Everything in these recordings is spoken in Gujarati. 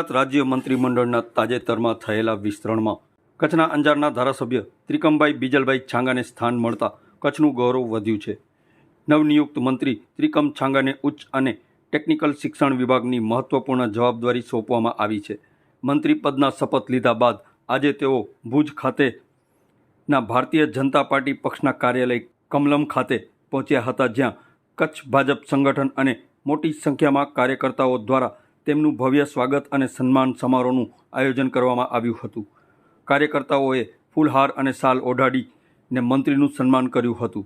ગુજરાत રાજ્ય મંત્રીમંડળના તાજેતરમાં થયેલા વિસ્તરણમાં કચ્છના અંજારના ધારાસભ્ય ત્રિકમભાઈ બીજલભાઈ છાંગાને સ્થાન મળતા કચ્છનું ગૌરવ વધ્યું છે। નવનિયુક્ત મંત્રી ત્રિકમ છાંગાને ઉચ્ચ અને ટેકનિકલ શિક્ષણ વિભાગની મહત્વપૂર્ણ જવાબદારી સોંપવામાં આવી છે। મંત્રી પદના શપથ લીધા બાદ આજે તેઓ ભુજ ખાતેના ભારતીય જનતા પાર્ટી પક્ષના કાર્યાલય કમલમ ખાતે પહોંચ્યા હતા, જ્યાં કચ્છ ભાજપ સંગઠન અને મોટી સંખ્યામાં કાર્યકર્તાઓ દ્વારા તેમનું ભવ્ય સ્વાગત અને સન્માન સમારોહનું આયોજન કરવામાં આવ્યું હતું। કાર્યકર્તાઓએ ફૂલહાર અને શાલ ઓઢાડીને મંત્રીનું સન્માન કર્યું હતું।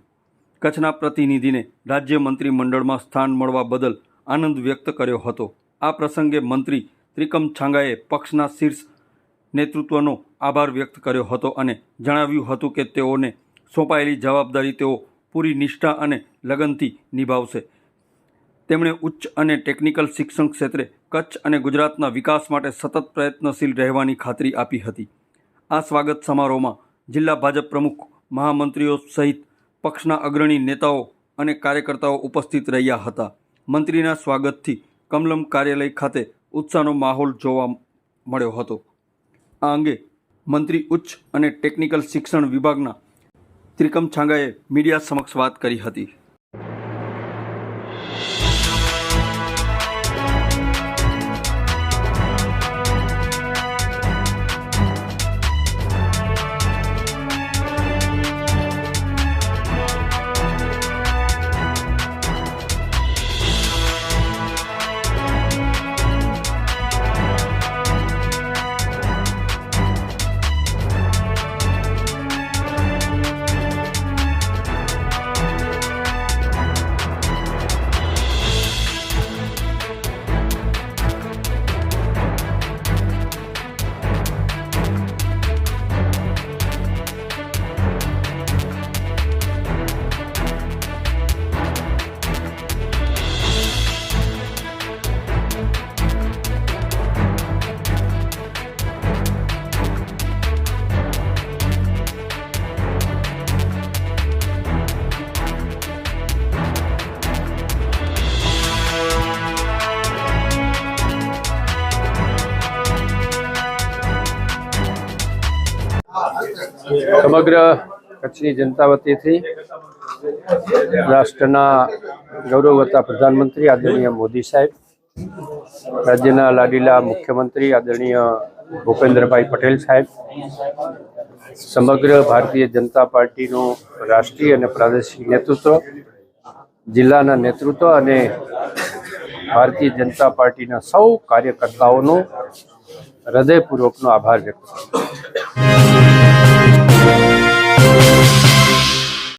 કચ્છના પ્રતિનિધિને રાજ્ય મંત્રીમંડળમાં સ્થાન મળવા બદલ આનંદ વ્યક્ત કર્યો હતો। આ પ્રસંગે મંત્રી ત્રિકમ છાંગાએ પક્ષના શીર્ષ નેતૃત્વનો આભાર વ્યક્ત કર્યો હતો અને જણાવ્યું હતું કે તેઓને સોંપાયેલી જવાબદારી તેઓ પૂરી નિષ્ઠા અને લગનથી નિભાવશે। તેમણે ઉચ્ચ અને ટેકનિકલ શિક્ષણ ક્ષેત્રે કચ્છ અને ગુજરાતના વિકાસ માટે સતત પ્રયત્નશીલ રહેવાની ખાતરી આપી હતી। આ સ્વાગત સમારોહમાં જિલ્લા ભાજપ પ્રમુખ, મહામંત્રીઓ સહિત પક્ષના અગ્રણી નેતાઓ અને કાર્યકર્તાઓ ઉપસ્થિત રહ્યા હતા। મંત્રીના સ્વાગતથી કમલમ કાર્યાલય ખાતે ઉત્સાહનો માહોલ જોવા મળ્યો હતો। આ અંગે મંત્રી ઉચ્ચ અને ટેકનિકલ શિક્ષણ વિભાગના ત્રિકમ છાંગાએ મીડિયા સમક્ષ વાત કરી હતી। સમગ્ર કચ્છની જનતા વતીથી રાષ્ટ્રના ગૌરવવંતા પ્રધાનમંત્રી આદરણીય મોદી સાહેબ, રાજ્યના લાડીલા મુખ્યમંત્રી આદરણીય ભૂપેન્દ્રભાઈ પટેલ સાહેબ, સમગ્ર ભારતીય જનતા પાર્ટીનું રાષ્ટ્રીય અને પ્રાદેશિક નેતૃત્વ, જિલ્લાના નેતૃત્વ અને ભારતીય જનતા પાર્ટીના સૌ કાર્યકર્તાઓનો હૃદયપૂર્વકનો આભાર વ્યક્ત કરું છું।